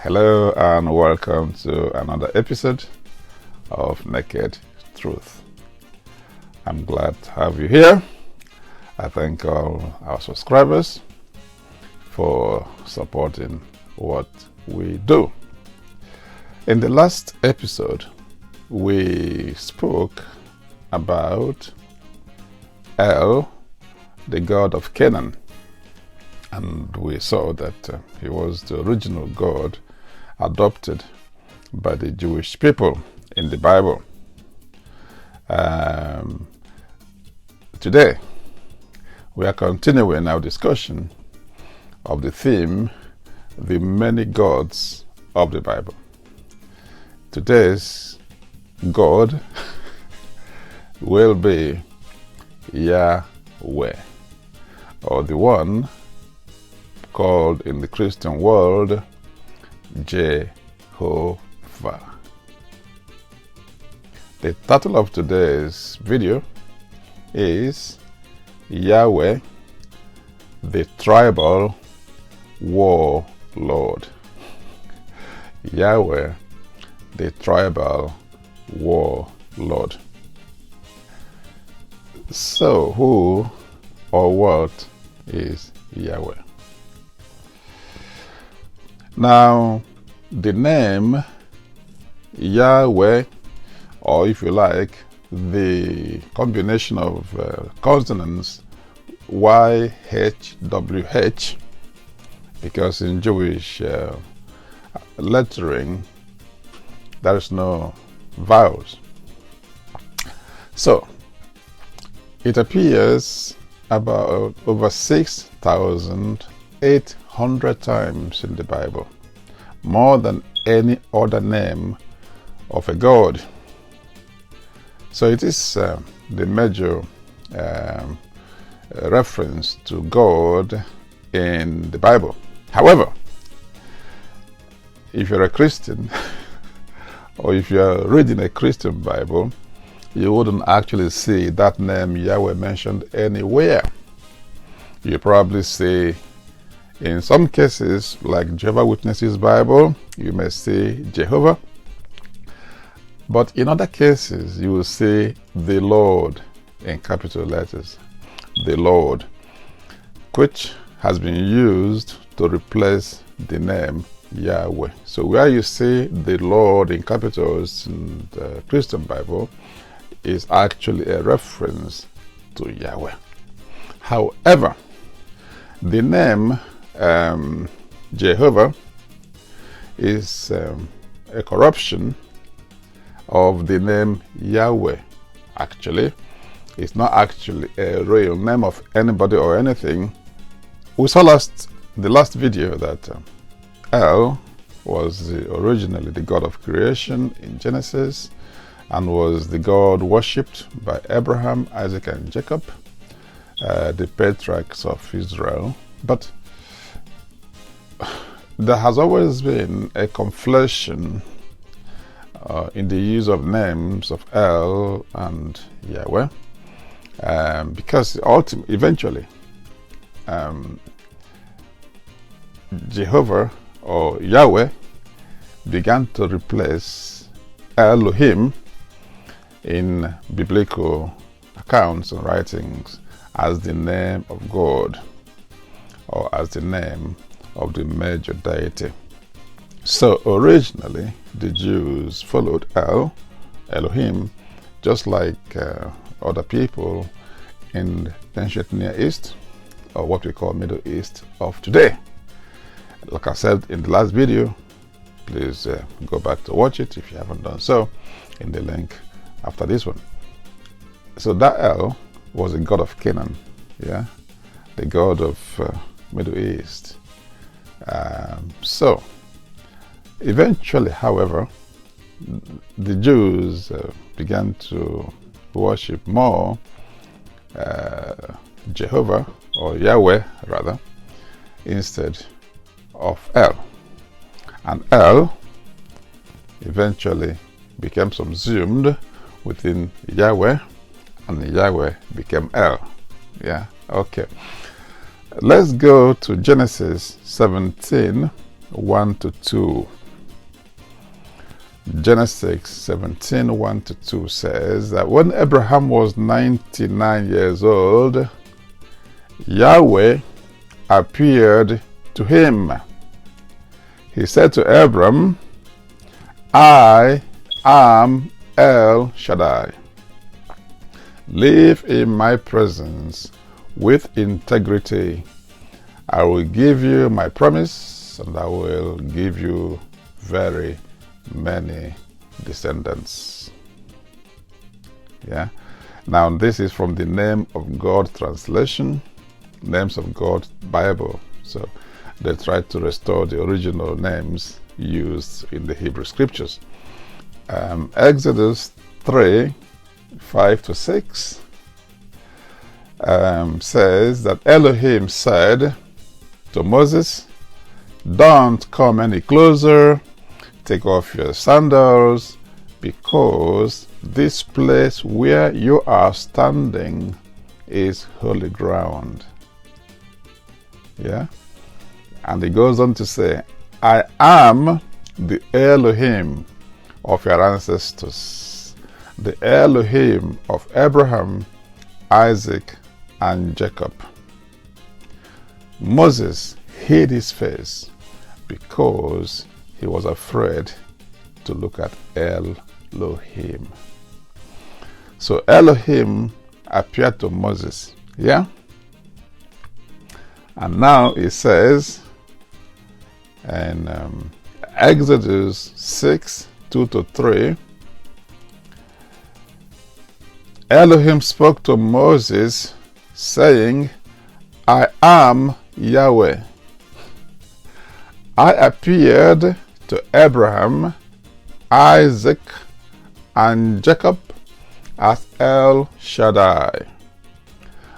Hello and welcome to another episode of Naked Truth. I'm glad to have you here. I thank all our subscribers for supporting what we do. In the last episode, we spoke about El, the god of Canaan, and we saw that he was the original god adopted by the Jewish people in the Bible. Today, we are continuing our discussion of the theme, the many gods of the Bible. Today's God will be Yahweh, or the one called in the Christian world Jehovah. The title of today's video is Yahweh, the tribal warlord. Yahweh, the tribal warlord. So, who or what is Yahweh? Now, the name Yahweh, or if you like, the combination of consonants YHWH, because in Jewish lettering there is no vowels. So, it appears about over 6,800 times in the Bible, more than any other name of a god. So it is the major reference to God in the Bible. However, if you're a Christian or if you're reading a Christian Bible, you wouldn't actually see that name Yahweh mentioned anywhere. You probably see, in some cases, like Jehovah Witnesses Bible, you may see Jehovah. But in other cases, you will see the Lord in capital letters. The Lord, which has been used to replace the name Yahweh. So where you see the Lord in capitals in the Christian Bible is actually a reference to Yahweh. However, the name Jehovah is a corruption of the name Yahweh. Actually, it's not actually a real name of anybody or anything. We saw the last video that El was originally the god of creation in Genesis, and was the god worshipped by Abraham, Isaac, and Jacob, the patriarchs of Israel. But there has always been a conflation in the use of names of El and Yahweh, because eventually Jehovah or Yahweh began to replace Elohim in biblical accounts and writings as the name of God, or as the name of the major deity. So originally the Jews followed Elohim, just like other people in the ancient Near East, or what we call Middle East of today. Like I said in the last video, please go back to watch it if you haven't done so, in the link after this one. So that El was a god of Canaan, yeah, the god of Middle East. So eventually, however, the Jews began to worship more Jehovah, or Yahweh rather, instead of El. And El eventually became subsumed within Yahweh, and Yahweh became El. Yeah, okay. Let's go to Genesis 17 1 to 2. Genesis 17, 1 to 2 says that when Abraham was 99 years old, Yahweh appeared to him. He said to Abram, I am El Shaddai. Live in my presence with integrity. I will give you my promise, and I will give you very many descendants. Yeah. Now this is from the Name of God translation, Names of God Bible. So they tried to restore the original names used in the Hebrew scriptures. Exodus 3, 5 to 6 says that Elohim said to Moses, don't come any closer, take off your sandals, because this place where you are standing is holy ground. Yeah. And he goes on to say, I am the Elohim of your ancestors, the Elohim of Abraham, Isaac, and Jacob. Moses hid his face because he was afraid to look at Elohim. So Elohim appeared to Moses. Yeah? And now it says in Exodus 6, 2 to 3, Elohim spoke to Moses, saying, I am Yahweh. I appeared to Abraham, Isaac, and Jacob as El Shaddai,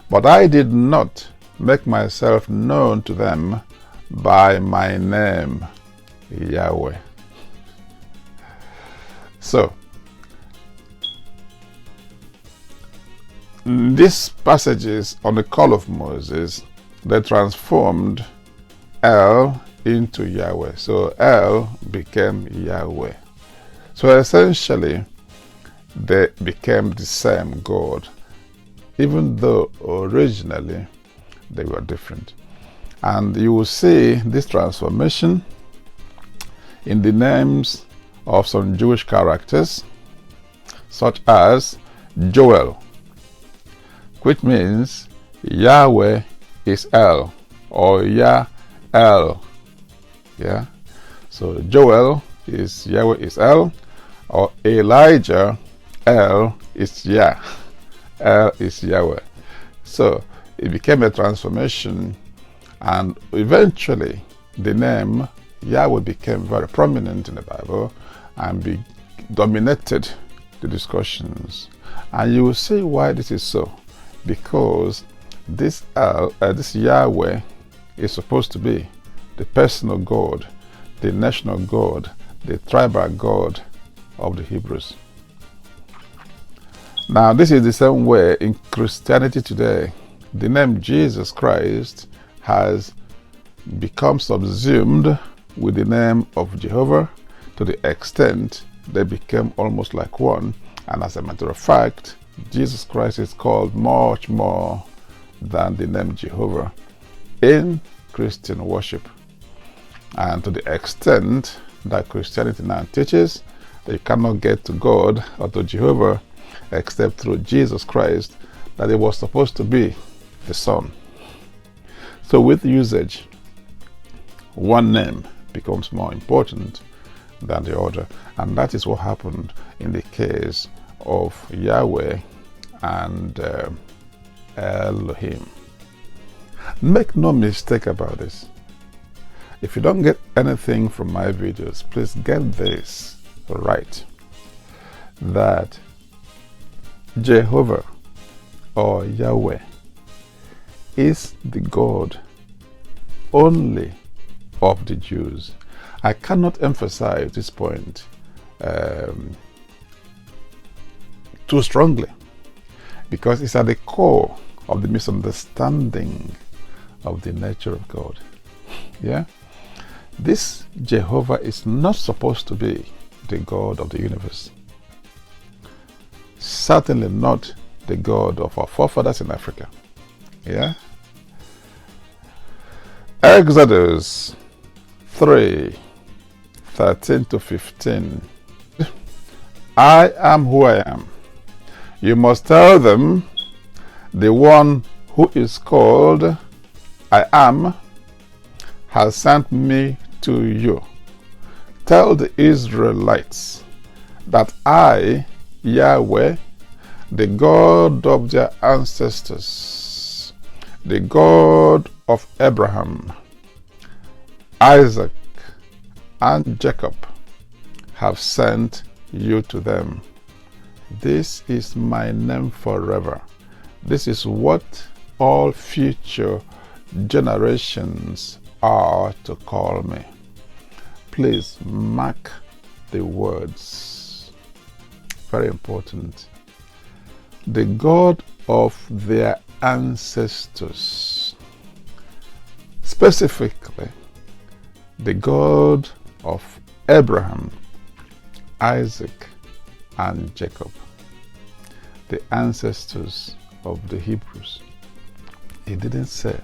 but I did not make myself known to them by my name, Yahweh. So, these passages on the call of Moses, they transformed El into Yahweh. So El became Yahweh. So essentially, they became the same God, even though originally they were different. And you will see this transformation in the names of some Jewish characters, such as Joel, which means Yahweh is El, or Yah-El. Yeah. So Joel is Yahweh is El, or Elijah, El is Yah. El is Yahweh. So it became a transformation, and eventually the name Yahweh became very prominent in the Bible and dominated the discussions. And you will see why this is so, because this Yahweh is supposed to be the personal God, the national God, the tribal God of the Hebrews. Now this is the same way in Christianity today. The name Jesus Christ has become subsumed with the name of Jehovah to the extent they became almost like one. And as a matter of fact, Jesus Christ is called much more than the name Jehovah in Christian worship. And to the extent that Christianity now teaches that you cannot get to God or to Jehovah except through Jesus Christ, that it was supposed to be the Son. So with usage, one name becomes more important than the other. And that is what happened in the case of Yahweh and Elohim. Make no mistake about this. If you don't get anything from my videos, please get this right, that Jehovah or Yahweh is the God only of the Jews. I cannot emphasize this point too strongly, because it's at the core of the misunderstanding of the nature of God. Yeah? This Jehovah is not supposed to be the God of the universe. Certainly not the God of our forefathers in Africa. Yeah? Exodus 3:13-15. I am who I am. You must tell them, the one who is called I am has sent me to you. Tell the Israelites that I, Yahweh, the God of their ancestors, the God of Abraham, Isaac, and Jacob, have sent you to them. This is my name forever. This is what all future generations are to call me. Please mark the words. Very important. The God of their ancestors. Specifically, the God of Abraham, Isaac, and Jacob. The ancestors of the Hebrews. He didn't say,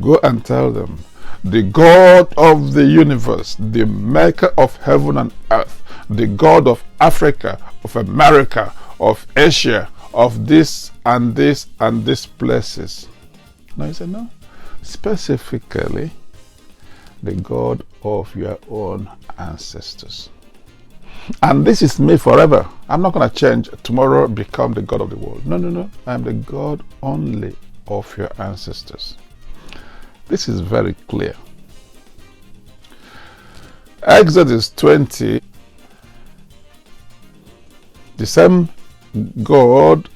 go and tell them, the God of the universe, the maker of heaven and earth, the God of Africa, of America, of Asia, of this and this and these places. No, he said no. Specifically, the God of your own ancestors. And this is me forever. I'm not going to change. Tomorrow become the God of the world. No, no, no. I'm the God only of your ancestors. This is very clear. Exodus 20. The same God,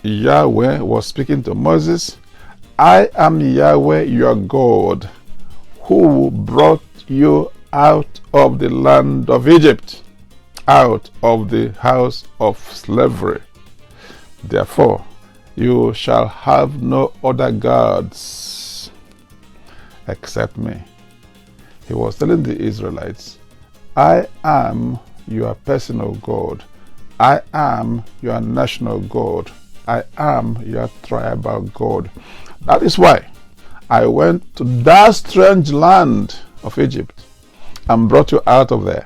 Yahweh, was speaking to Moses. I am Yahweh your God, who brought you out of the land of Egypt, out of the house of slavery. Therefore, you shall have no other gods except me. He was telling the Israelites, I am your personal God. I am your national God. I am your tribal God. That is why I went to that strange land of Egypt and brought you out of there.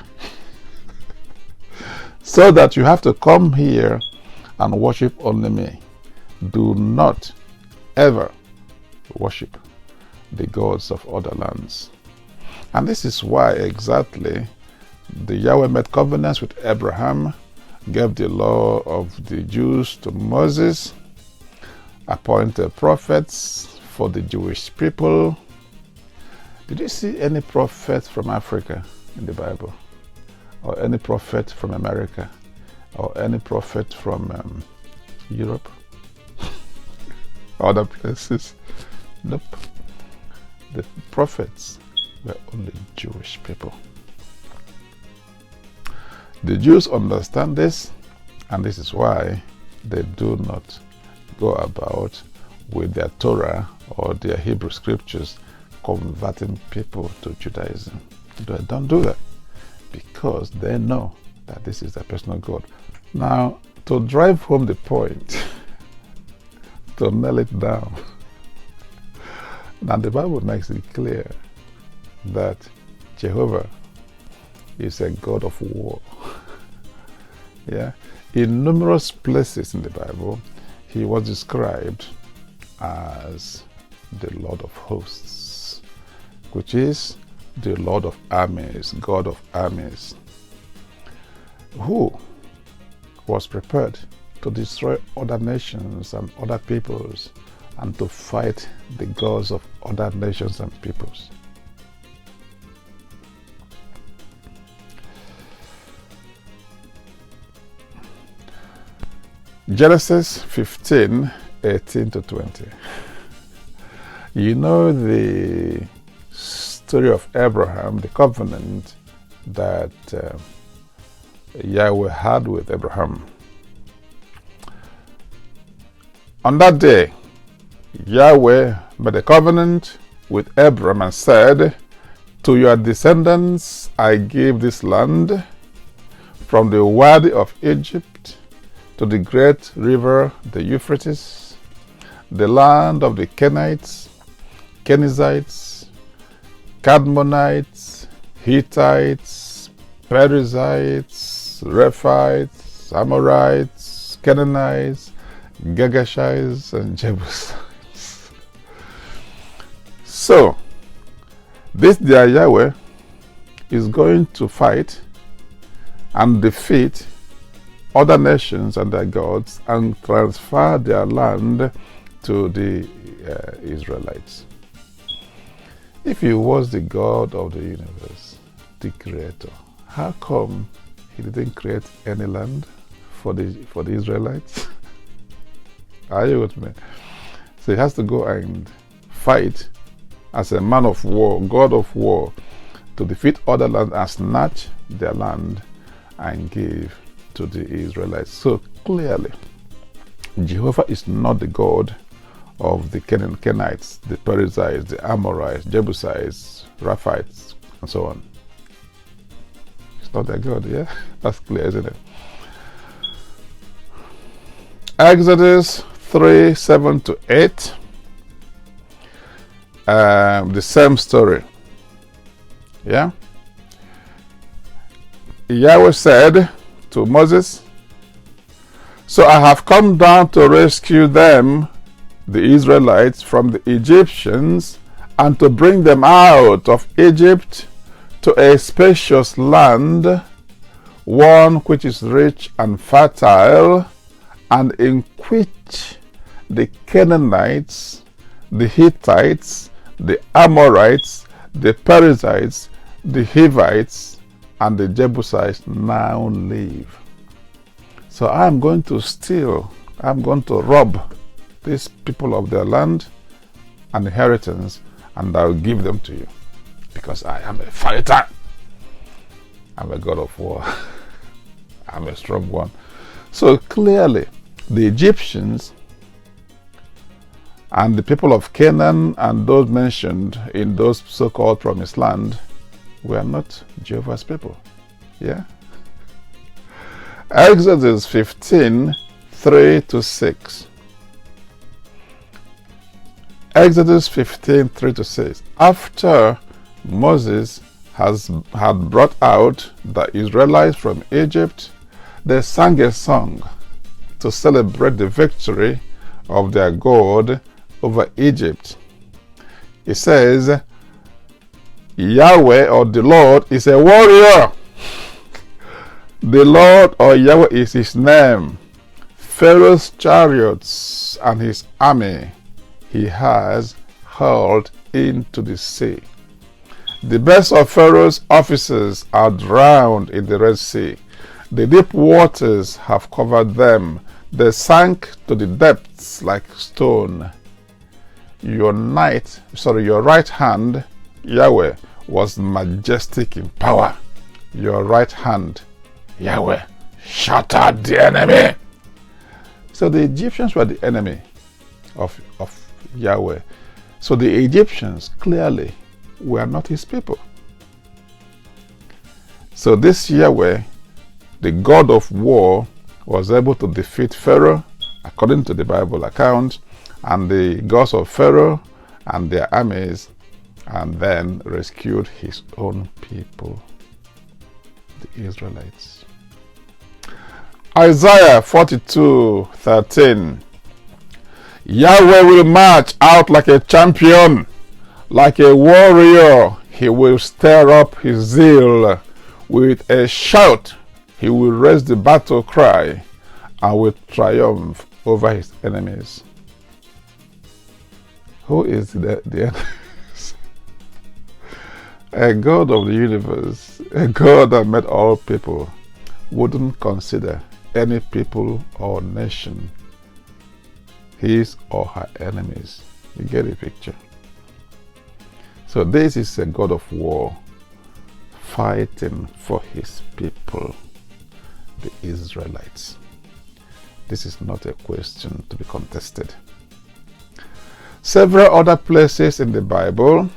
So that you have to come here and worship only me. Do not ever worship the gods of other lands. And this is why exactly the Yahweh made covenants with Abraham, gave the law of the Jews to Moses, appointed prophets for the Jewish people. Did you see any prophet from Africa in the Bible? Or any prophet from America? Or any prophet from Europe? Other places? Nope. The prophets were only Jewish people. The Jews understand this, and this is why they do not go about with their Torah or their Hebrew scriptures converting people to Judaism. They don't do that because they know that this is their personal God. Now, to drive home the point, to nail it down, now the Bible makes it clear that Jehovah is a God of war. Yeah, in numerous places in the Bible, he was described as the Lord of hosts, which is the Lord of armies, God of armies, who was prepared to destroy other nations and other peoples and to fight the gods of other nations and peoples. Genesis 15:18-20. You know the story of Abraham, the covenant that Yahweh had with Abraham. On that day, Yahweh made a covenant with Abraham and said, To your descendants I give this land, from the Wadi of Egypt to the great river, the Euphrates, the land of the Kenites, Kenizzites, Cadmonites, Hittites, Perizzites, Rephites, Amorites, Canaanites, Girgashites, and Jebusites. So, this their Yahweh is going to fight and defeat other nations and their gods and transfer their land to the Israelites. If he was the God of the universe, the creator, how come he didn't create any land for the Israelites? Are you with me? So he has to go and fight as a man of war, God of war, to defeat other lands and snatch their land and give to the Israelites. So clearly, Jehovah is not the God of the Kenites, the Perizzites, the Amorites, Jebusites, Rephites, and so on. It's not their God, yeah? That's clear, isn't it? Exodus 3:7-8. The same story. Yeah? Yahweh said to Moses, "So I have come down to rescue them, the Israelites, from the Egyptians, and to bring them out of Egypt to a spacious land, one which is rich and fertile, and in which the Canaanites, the Hittites, the Amorites, the Perizzites, the Hivites, and the Jebusites now live." So I'm going to steal, I'm going to rob these people of their land and inheritance, and I'll give them to you, because I am a fighter. I'm a God of war. I'm a strong one. So clearly, the Egyptians and the people of Canaan and those mentioned in those so-called promised land were not Jehovah's people. Yeah? Exodus 15:3-6. Exodus 15:3-6. After Moses had brought out the Israelites from Egypt, they sang a song to celebrate the victory of their God over Egypt. It says, Yahweh, or the Lord, is a warrior. The Lord, or Yahweh, is his name. Pharaoh's chariots and his army he has hurled into the sea. The best of Pharaoh's officers are drowned in the Red Sea. The deep waters have covered them. They sank to the depths like stone. Your right hand, Yahweh, was majestic in power. Your right hand, Yahweh, shattered the enemy. So the Egyptians were the enemy of Yahweh. So the Egyptians clearly were not his people. So this Yahweh, the God of war, was able to defeat Pharaoh, according to the Bible account, and the gods of Pharaoh and their armies, and then rescued his own people, the Israelites. Isaiah 42:13. Yahweh will march out like a champion, like a warrior. He will stir up his zeal. With a shout, he will raise the battle cry and will triumph over his enemies. Who is the enemies? A God of the universe, a God that made all people, wouldn't consider any people or nation his or her enemies. You get the picture? So this is a God of war fighting for his people, the Israelites. This is not a question to be contested. Several other places in the Bible,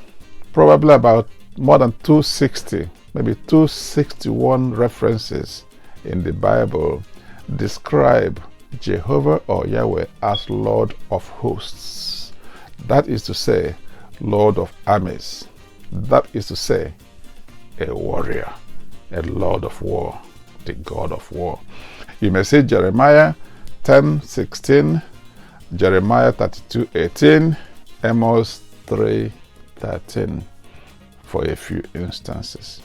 probably about more than 260, maybe 261 references in the Bible describe Jehovah or Yahweh as Lord of hosts. That is to say, Lord of armies. That is to say, a warrior, a Lord of war, the God of war. You may see Jeremiah 10:16, Jeremiah 32:18, Amos 3:13 for a few instances.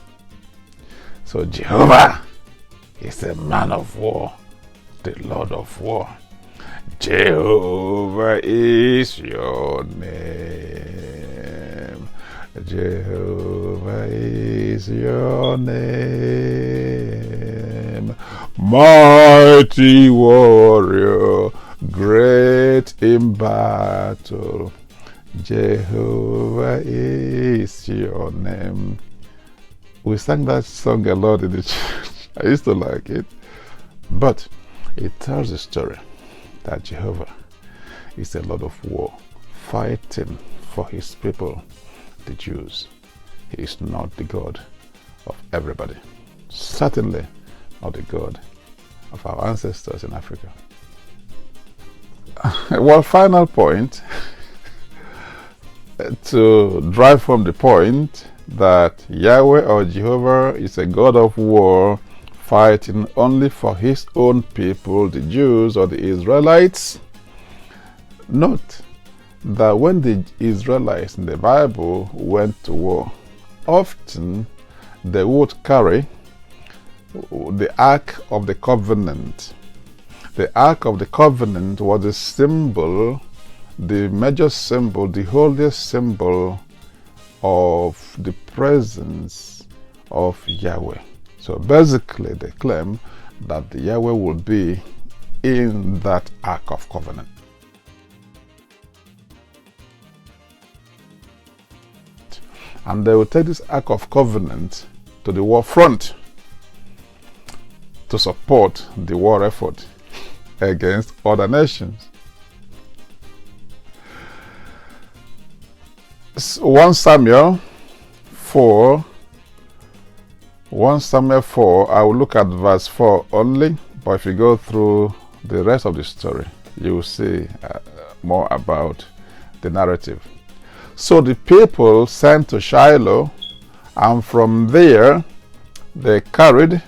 So Jehovah is a man of war, the Lord of war. Jehovah is your name. Jehovah is your name. Mighty warrior, great in battle. Jehovah is your name. We sang that song a lot in the church. I used to like it. But it tells the story that Jehovah is a Lord of war, fighting for his people, the Jews. He is not the God of everybody. Certainly not the God of our ancestors in Africa. Well, final point to drive home the point that Yahweh or Jehovah is a God of war, fighting only for his own people, the Jews or the Israelites. Note that when the Israelites in the Bible went to war, often they would carry the Ark of the Covenant. The Ark of the Covenant was a symbol, the major symbol, the holiest symbol of the presence of Yahweh. So basically they claim that the Yahweh will be in that Ark of Covenant. And they will take this Ark of Covenant to the war front to support the war effort against other nations. 1 Samuel 4, I will look at verse 4 only, but if you go through the rest of the story, you will see more about the narrative. So the people sent to Shiloh, and from there they carried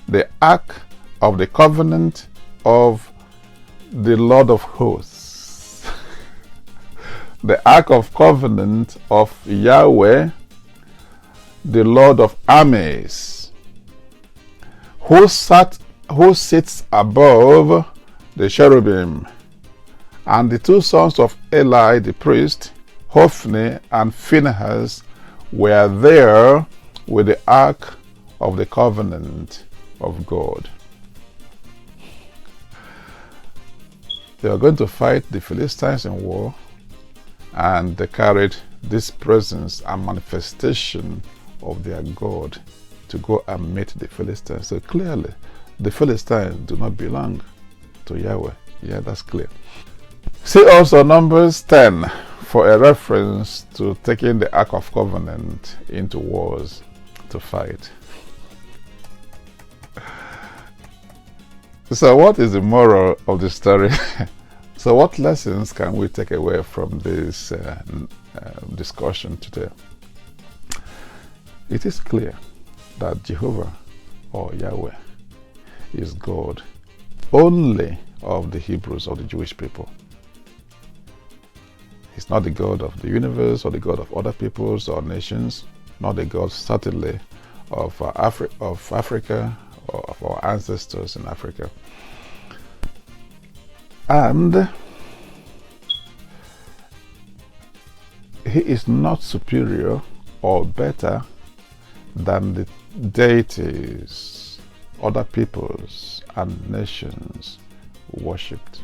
the Ark of the Covenant of the Lord of hosts. The Ark of Covenant of Yahweh, the Lord of armies, who sits above the cherubim. And the two sons of Eli the priest, Hophni and Phinehas, were there with the Ark of the Covenant of God. They were going to fight the Philistines in war, and they carried this presence and manifestation of their God to go and meet the Philistines. So clearly, the Philistines do not belong to Yahweh. Yeah, that's clear. See also Numbers 10 for a reference to taking the Ark of Covenant into wars to fight. So what is the moral of the story? So what lessons can we take away from this discussion today? It is clear that Jehovah or Yahweh is God only of the Hebrews, or the Jewish people. He's not the God of the universe or the God of other peoples or nations, not the God certainly of Africa or of our ancestors in Africa. And he is not superior or better than the deities other peoples and nations worshipped.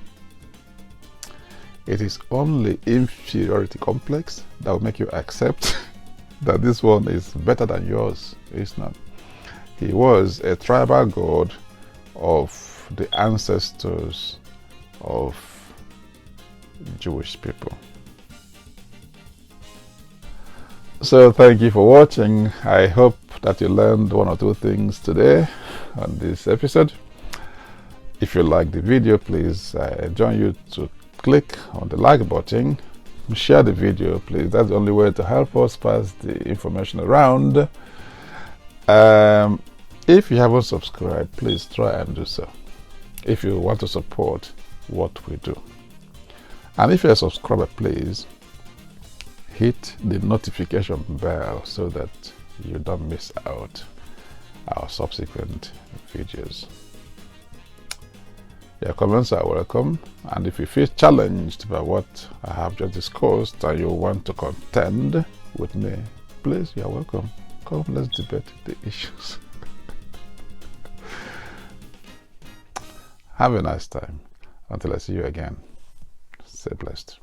It is only inferiority complex that will make you accept that this one is better than yours. It's not. He was a tribal god of the ancestors of Jewish people. So thank you for watching. I hope that you learned one or two things today on this episode. If you like the video, please I join you to click on the like button. Share the video, please. That's the only way to help us pass the information around. If you haven't subscribed, please try and do so if you want to support what we do. And if you're a subscriber, please hit the notification bell so that you don't miss out our subsequent videos. Your comments are welcome, and if you feel challenged by what I have just discussed and you want to contend with me, please, you're welcome. Come, let's debate the issues. Have a nice time. Until I see you again, stay blessed.